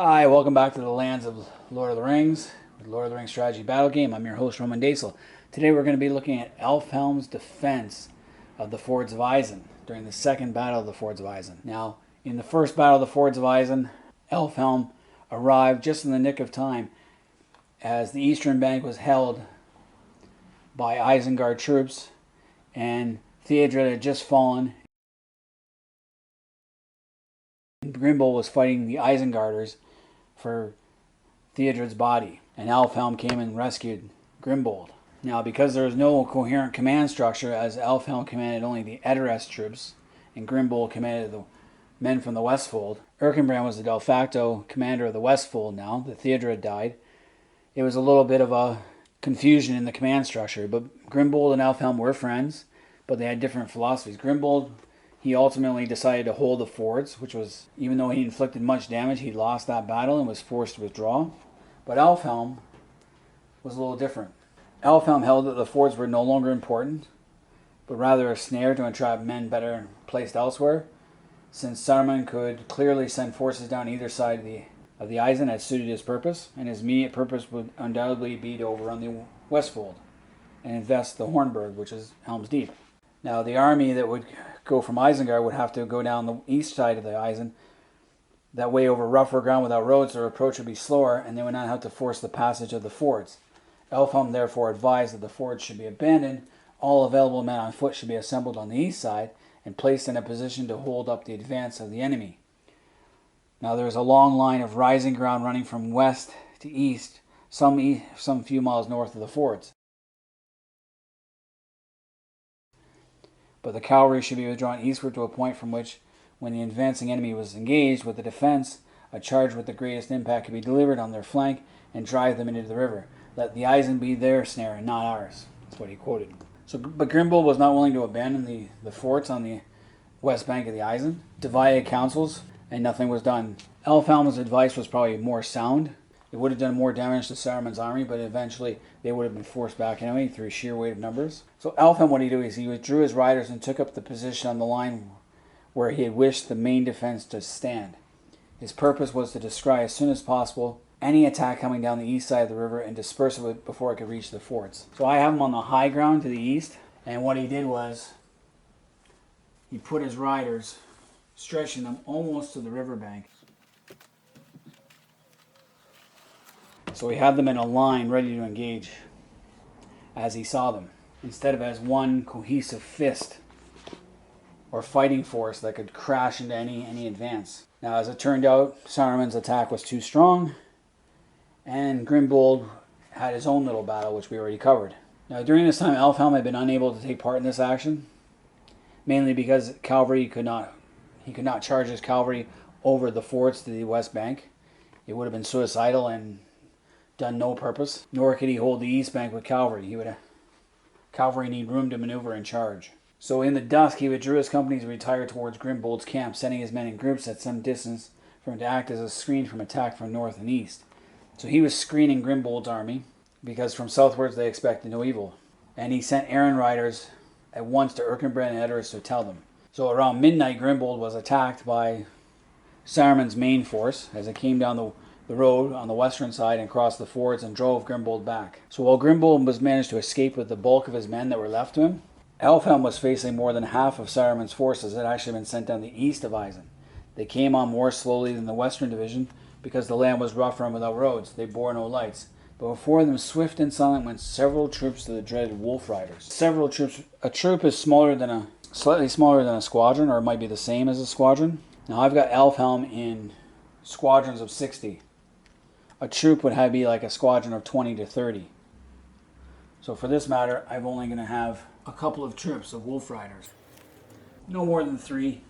Hi, welcome back to the lands of Lord of the Rings, with Lord of the Rings strategy battle game. I'm your host, Roman Daisel. Today we're going to be looking at Elfhelm's defense of the Fords of Isen during the second battle of the Fords of Isen. Now, in the first battle of the Fords of Isen, Elfhelm arrived just in the nick of time as the eastern bank was held by Isengard troops and Theodred had just fallen. Grimbold was fighting the Isengarders for Theodred's body, and Elfhelm came and rescued Grimbold. Now, because there was no coherent command structure, as Elfhelm commanded only the Eddorest troops, and Grimbold commanded the men from the Westfold, Erkenbrand was the de facto commander of the Westfold now that Theodred died. It was a little bit of a confusion in the command structure, but Grimbold and Elfhelm were friends, but they had different philosophies. Grimbold, he ultimately decided to hold the fords, which was, even though he inflicted much damage, he lost that battle and was forced to withdraw. But Elfhelm was a little different. Elfhelm held that the fords were no longer important, but rather a snare to entrap men better placed elsewhere, since Saruman could clearly send forces down either side of the Isen as suited his purpose, and his immediate purpose would undoubtedly be to overrun the Westfold and invest the Hornburg, which is Helm's Deep. Now, the army that would go from Isengard would have to go down the east side of the Isen. That way, over rougher ground without roads, their approach would be slower, and they would not have to force the passage of the fords. Elfhelm therefore advised that the fords should be abandoned, all available men on foot should be assembled on the east side, and placed in a position to hold up the advance of the enemy. Now, there is a long line of rising ground running from west to east, some few miles north of the fords. But the cavalry should be withdrawn eastward to a point from which, when the advancing enemy was engaged with the defense, a charge with the greatest impact could be delivered on their flank and drive them into the river. Let the Isen be their snare and not ours. That's what he quoted. But Grimbold was not willing to abandon the forts on the west bank of the Isen. Divided councils, and nothing was done. Elfhelm's advice was probably more sound. It would have done more damage to Saruman's army, but eventually they would have been forced back anyway through sheer weight of numbers. So Elfhelm, what he did is he withdrew his riders and took up the position on the line where he had wished the main defense to stand. His purpose was to destroy as soon as possible any attack coming down the east side of the river and disperse it before it could reach the forts. So I have him on the high ground to the east, and what he did was he put his riders, stretching them almost to the riverbank. So he had them in a line ready to engage as he saw them, instead of as one cohesive fist or fighting force that could crash into any advance. Now, as it turned out, Saruman's attack was too strong, and Grimbold had his own little battle, which we already covered. Now, during this time, Elfhelm had been unable to take part in this action, mainly because cavalry he could not charge his cavalry over the forts to the west bank. It would have been suicidal and done no purpose, nor could he hold the east bank with cavalry. Cavalry need room to maneuver and charge. So in the dusk, he withdrew his companies and retired towards Grimbold's camp, sending his men in groups at some distance for him to act as a screen from attack from north and east. So he was screening Grimbold's army, because from southwards they expected no evil. And he sent errand riders at once to Erkenbrand and Eddorest to tell them. So around midnight, Grimbold was attacked by Saruman's main force as it came down the road on the western side and crossed the fords and drove Grimbold back. So while Grimbold was managed to escape with the bulk of his men that were left to him, Elfhelm was facing more than half of Saruman's forces that had actually been sent down the east of Isen. They came on more slowly than the western division because the land was rougher and without roads. They bore no lights. But before them, swift and silent, went several troops of the dreaded Wolf Riders. Several troops. A troop is slightly smaller than a squadron, or it might be the same as a squadron. Now I've got Elfhelm in squadrons of 60. A troop would be like a squadron of 20 to 30. So for this matter, I'm only going to have a couple of troops of Wolf Riders. No more than 3.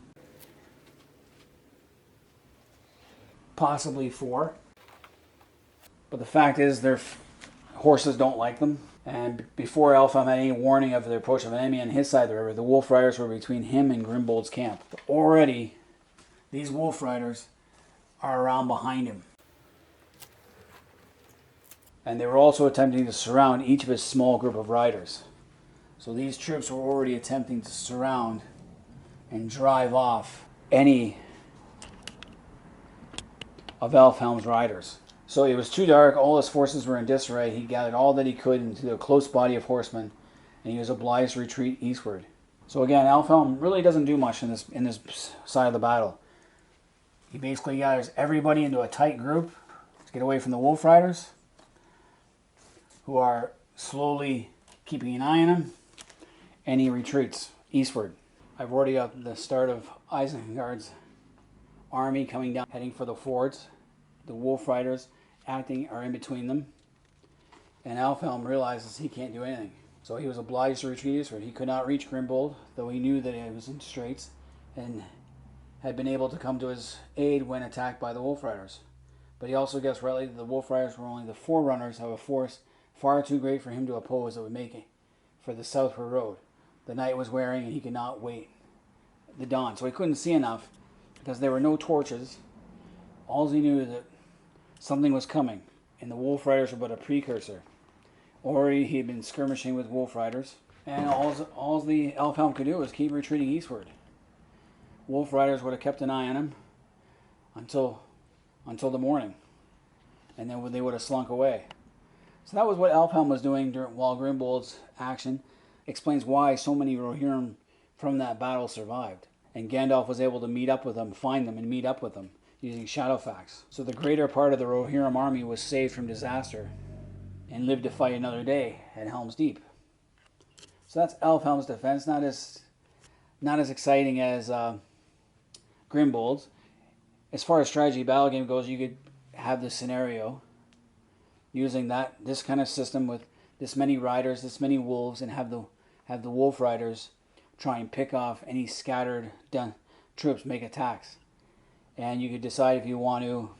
Possibly 4. But the fact is, their horses don't like them. And before Elfhelm had any warning of the approach of an enemy on his side of the river, the Wolf Riders were between him and Grimbold's camp. Already, these Wolf Riders are around behind him. And they were also attempting to surround each of his small group of riders. So these troops were already attempting to surround and drive off any of Elfhelm's riders. So it was too dark, all his forces were in disarray. He gathered all that he could into a close body of horsemen, and he was obliged to retreat eastward. So again, Elfhelm really doesn't do much in this side of the battle. He basically gathers everybody into a tight group to get away from the wolf riders, who are slowly keeping an eye on him, and he retreats eastward. I've already got the start of Isengard's army coming down, heading for the fords. The wolf riders are in between them, and Elfhelm realizes he can't do anything. So he was obliged to retreat eastward. He could not reach Grimbold, though he knew that he was in straits, and had been able to come to his aid when attacked by the wolf riders. But he also guessed rightly that the wolf riders were only the forerunners of a force far too great for him to oppose that would make it for the southward road. The night was wearing, and he could not wait the dawn. So he couldn't see enough because there were no torches. All he knew that something was coming, and the wolf riders were but a precursor. Already he had been skirmishing with wolf riders, and all the Elfhelm could do was keep retreating eastward. Wolf riders would have kept an eye on him until the morning, and then they would have slunk away. So that was what Elfhelm was doing while Grimbold's action. Explains why so many Rohirrim from that battle survived, and Gandalf was able to meet up with them, find them, and meet up with them using Shadowfax. So the greater part of the Rohirrim army was saved from disaster and lived to fight another day at Helm's Deep. So that's Elfhelm's defense. Not as exciting as Grimbold's. As far as strategy battle game goes, you could have this scenario using this kind of system with this many riders, this many wolves, and have the wolf riders try and pick off any scattered troops, make attacks. And you could decide if you want to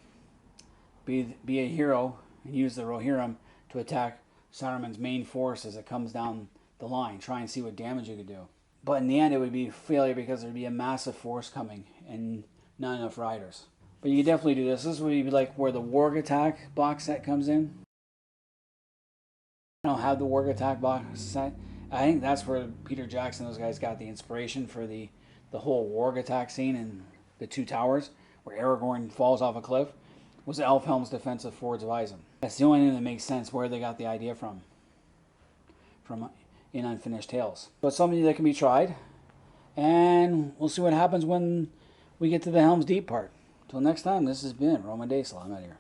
be a hero and use the Rohirrim to attack Saruman's main force as it comes down the line. Try and see what damage you could do. But in the end, it would be a failure because there would be a massive force coming and not enough riders. But you could definitely do this. This would be like where the Warg Attack box set comes in. I don't have the Warg Attack box set. I think that's where Peter Jackson, those guys, got the inspiration for the whole Warg Attack scene in the Two Towers, where Aragorn falls off a cliff, was Elfhelm's defensive fords of Isen. That's the only thing that makes sense where they got the idea from in Unfinished Tales. So it's something that can be tried, and we'll see what happens when we get to the Helm's Deep part. Until next time, this has been Roman Daysel. I'm out of here.